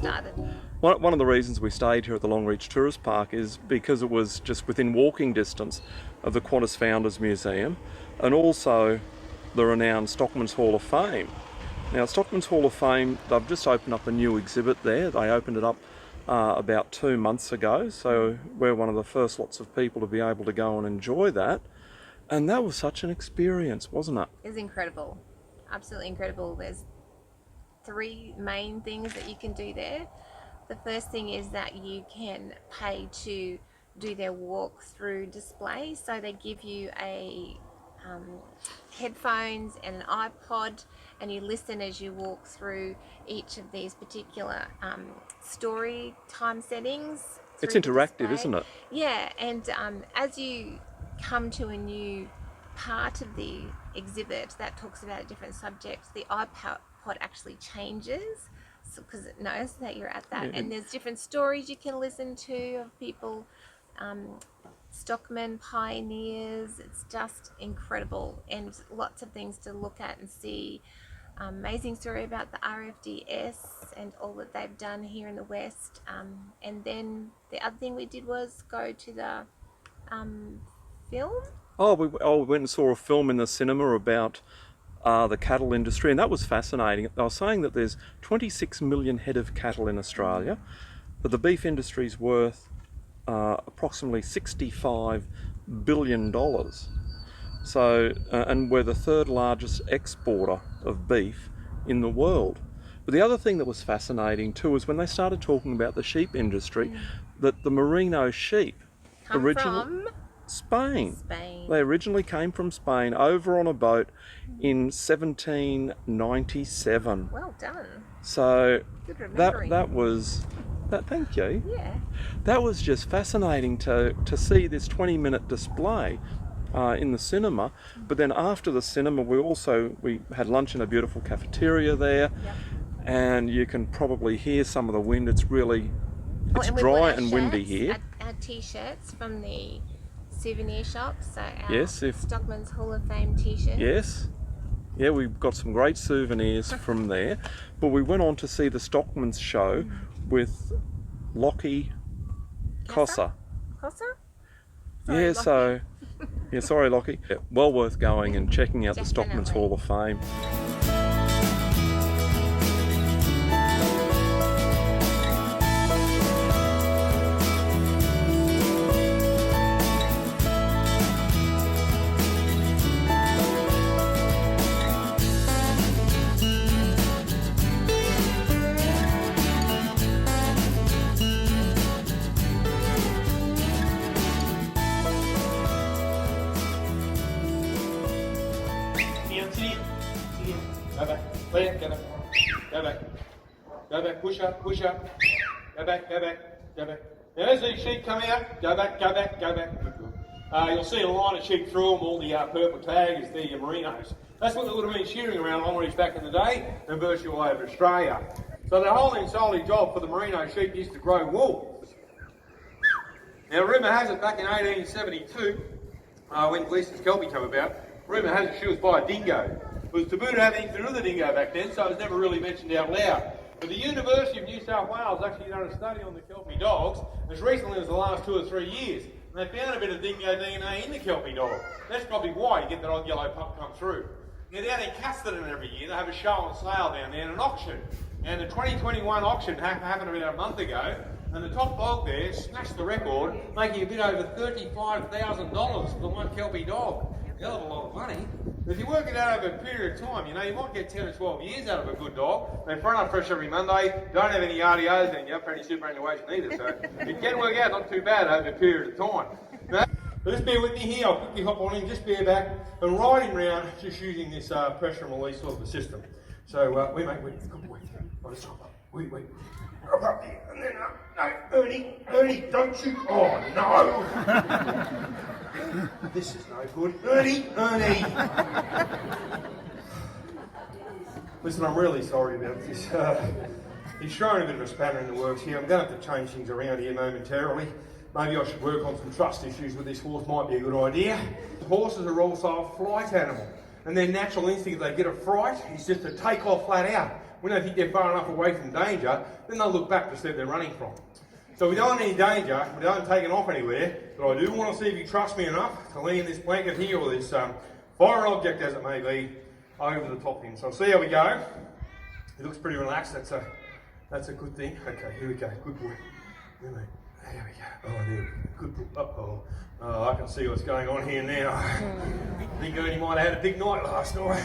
started. One of the reasons we stayed here at the Longreach Tourist Park is because it was just within walking distance of the Qantas Founders Museum and also the renowned Stockman's Hall of Fame. Now, Stockman's Hall of Fame, they've just opened up a new exhibit there. They opened it up about 2 months ago, so we're one of the first lots of people to be able to go and enjoy that. And that was such an experience, wasn't it? It was incredible, absolutely incredible. There's 3 main things that you can do there. The first thing is that you can pay to do their walk-through display. So they give you a headphones and an iPod, and you listen as you walk through each of these particular story time settings. It's interactive, isn't it? Yeah, and as you come to a new part of the exhibit that talks about a different subject, the iPod actually changes because it knows that you're at that. And there's different stories you can listen to of people, Stockman pioneers. It's just incredible, and lots of things to look at and see. Amazing story about the RFDS and all that they've done here in the West. And then the other thing we did was go to the film. We went and saw a film in the cinema about the cattle industry, and that was fascinating. They were saying that there's 26 million head of cattle in Australia, but the beef industry's worth approximately $65 billion. So, and we're the 3rd largest exporter of beef in the world. But the other thing that was fascinating too is when they started talking about the sheep industry, that the Merino sheep From Spain. Spain. They originally came from Spain over on a boat in 1797. Well done. So Good remembering. that was that. Thank you. Yeah. That was just fascinating to see this 20-minute display in the cinema. But then after the cinema, we had lunch in a beautiful cafeteria there. Yep. And you can probably hear some of the wind. It's really And we dry bought our and windy shirts, here. Our t-shirts from the souvenir shop, so our Yes, Stockman's Hall of Fame t-shirt. Yes. Yeah, we've got some great souvenirs from there. But we went on to see the Stockman's show with Lockie Cossa. Cossa? Yeah, Lockie. Sorry, Lockie. Yeah, well worth going and checking out the Stockman's Definitely. Hall of Fame. Go back. Clear. Go back. Go back. Go back. Push up. Push up. Go back. Go back. Go back. Now as these sheep come out, go back. Go back. Go back. You'll see a line of sheep through them. All the purple tag is the merinos. That's what they would have been shearing around Longreach back in the day, and virtually all over Australia. So the whole and solely job for the merino sheep is to grow wool. Now rumour has it back in 1872, when Gleason's Kelpie came about, rumour has it she was by a dingo. It was taboo to have anything to do with a dingo back then, so it was never really mentioned out loud. But the University of New South Wales actually done a study on the Kelpie dogs as recently as the last 2 or 3 years. And they found a bit of dingo DNA in the Kelpie dog. That's probably why you get that old yellow pup come through. Now down in Casterton every year, they have a show on sale down there and an auction. And the 2021 auction happened about a month ago, and the top dog there smashed the record, making a bit over $35,000 for one Kelpie dog. A hell of a lot of money. But if you work it out over a period of time, you know, you might get 10 or 12 years out of a good dog. They front up fresh every Monday, don't have any RDOs, and you haven't any superannuation either, so it can work out not too bad over a period of time. Now, but just bear with me here, I'll quickly hop on in, just bear back, and riding round just using this pressure and release sort of a system. So, wait, good boy. I'll just hop up. Wait. Hop up here, and then up. No, Ernie, don't you? Oh, no! This is no good. Ernie! Listen, I'm really sorry about this. He's thrown a bit of a spanner in the works here. I'm going to have to change things around here momentarily. Maybe I should work on some trust issues with this horse, might be a good idea. Horses are also a flight animal. and their natural instinct, if they get a fright, is just to take off flat out. When they think they're far enough away from danger, then they'll look back to see where they're running from. So we don't want any danger, we don't take it off anywhere, but I do want to see if you trust me enough to lean this blanket here, or this foreign object as it may be, over the top of him. So see how we go. He looks pretty relaxed, that's a good thing. Okay, here we go, good boy. There we go. Oh, there we go. Good boy. Uh-oh. Oh, I can see what's going on here now. I think Ernie might have had a big night last night.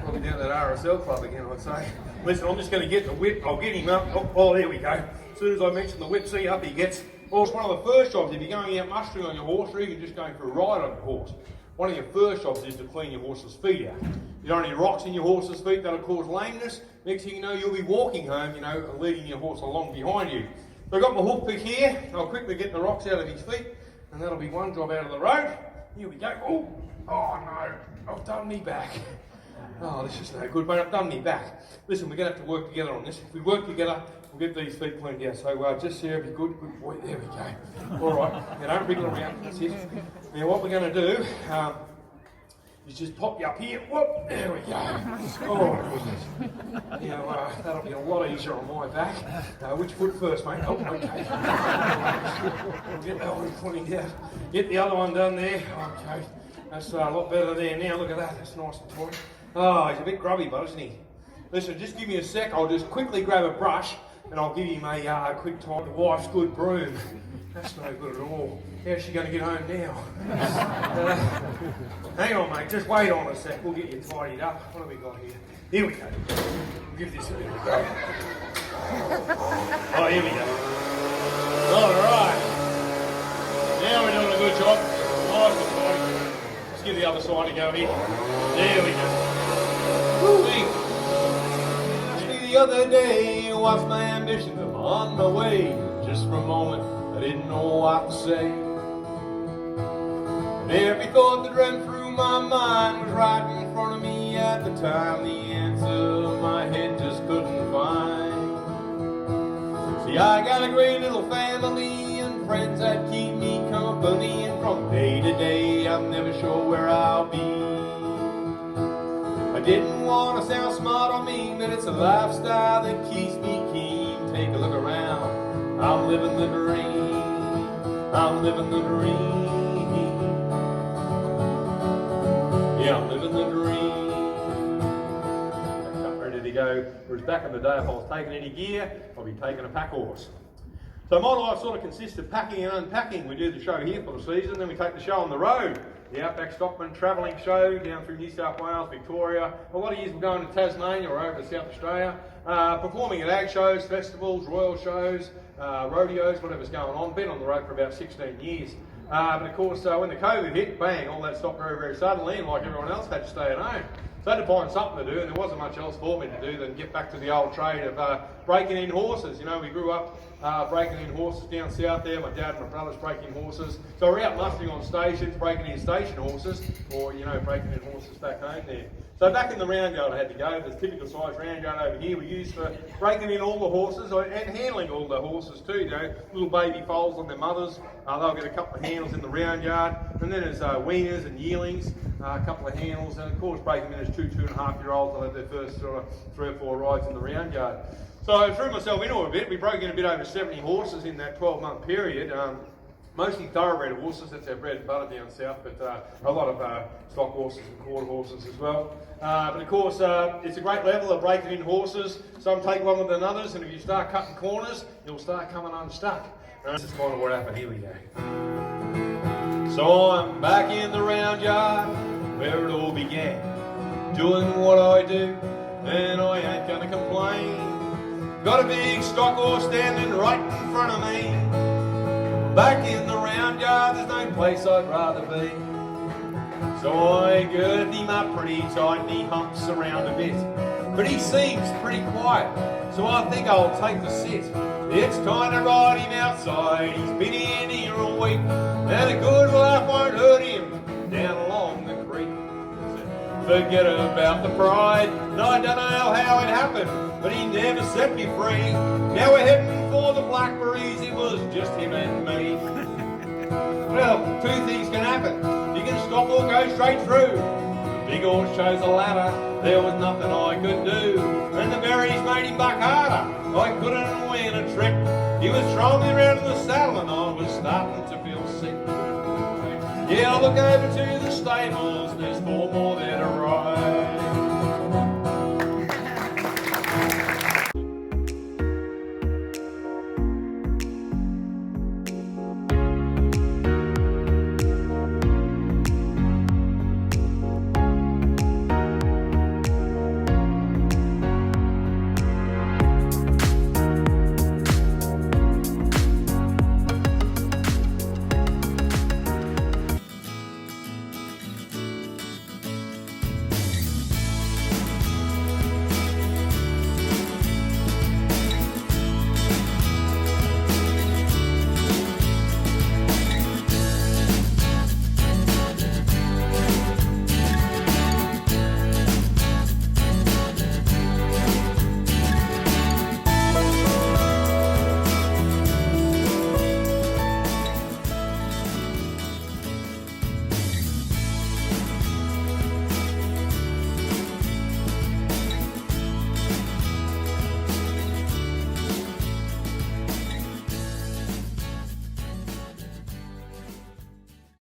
Probably down at that RSL club again, I'd say. Listen, I'm just going to get the whip. I'll get him up. Oh, there we go. As soon as I mention the whip, see up he gets. Well, it's one of the first jobs if you're going out mustering on your horse, or even just going for a ride on your horse. One of your first jobs is to clean your horse's feet out. You don't want any rocks in your horse's feet, that'll cause lameness. Next thing you know, you'll be walking home, and leading your horse along behind you. So I've got my hoof pick here. I'll quickly get the rocks out of his feet, and that'll be one job out of the road. Here we go. Oh no, I've done me back. Oh, this is no good, but I've done me back. Listen, we're going to have to work together on this. If we work together, we'll get these feet cleaned out. So just there, be good boy. There we go. All right, now don't wriggle around. That's it. Now what we're going to do is just pop you up here. Whoop, there we go. Oh, goodness. That'll be a lot easier on my back. Which foot first, mate? Oh, okay. We'll get that one cleaned out. Get the other one done there. Okay. That's a lot better there now. Look at that. That's nice and tight. Oh, he's a bit grubby, but isn't he? Listen, just give me a sec. I'll just quickly grab a brush and I'll give him a quick time. The wife's good broom. That's no good at all. How's she going to get home now? Hang on, mate. Just wait on a sec. We'll get you tidied up. What have we got here? Here we go. We'll give this a bit of a go. Oh, here we go. All right. Now we're doing a good job. Nice and tight. Let's give the other side a go here. There we go. Woo-wee. The other day was my ambitions. I'm on my way. Just for a moment, I didn't know what to say. And every thought that ran through my mind was right in front of me at the time. The answer my head just couldn't find. See, I got a great little family and friends that keep me company. And from day to day, I'm never sure where I'll be. I didn't want to sound smart or mean, but it's a lifestyle that keeps me keen. Take a look around. I'm living the dream. I'm living the dream. Yeah, I'm living the dream. I'm ready to go. Whereas back in the day, if I was taking any gear, I'd be taking a pack horse. So my life sort of consists of packing and unpacking. We do the show here for the season, then we take the show on the road. The Outback Stockman travelling show down through New South Wales, Victoria. A lot of years we're going to Tasmania or over to South Australia. Performing at ag shows, festivals, royal shows, rodeos, whatever's going on. Been on the road for about 16 years. But of course, when the COVID hit, bang, all that stopped very, very suddenly, and like everyone else, had to stay at home. So I had to find something to do, and there wasn't much else for me to do than get back to the old trade of breaking in horses. You know, we grew up breaking in horses down south there. My dad and my brothers breaking horses. So we're out mustering on stations, breaking in station horses, or, breaking in horses back home there. So back in the round yard I had to go. There's a typical size round yard over here we use for breaking in all the horses and handling all the horses too. Little baby foals on their mothers. They'll get a couple of handles in the round yard. And then there's weaners and yearlings, a couple of handles. And of course breaking in as 2.5-year-olds. They'll have their first sort of 3 or 4 rides in the round yard. So I threw myself into it a bit. We broke in a bit over 70 horses in that 12-month period. Mostly thoroughbred horses, that's our bread and butter down south, but a lot of stock horses and quarter horses as well. But of course, it's a great level of breaking in horses. Some take longer than others, and if you start cutting corners, you'll start coming unstuck. This is kind of what happened. Here we go. So I'm back in the round yard where it all began, doing what I do, and I ain't gonna complain. Got a big stock horse standing right in front of me. Back in the round yard, there's no place I'd rather be. So I gird him up pretty tight and he humps around a bit. But he seems pretty quiet, so I think I'll take the sit. It's time to ride him outside, he's been in here all week, and a good laugh won't hurt him down along the creek. Forget about the pride, and I don't know how it happened, but he never set me free. Now we're heading for the blackberries, it was just him and me. Well, 2 things can happen. You can stop or go straight through. The big horse chose a ladder, there was nothing I could do. And the berries made him buck harder, I couldn't win a trick. He was throwing me round in the saddle and I was starting to feel sick. Yeah, I look over to the stables, there's 4 more there.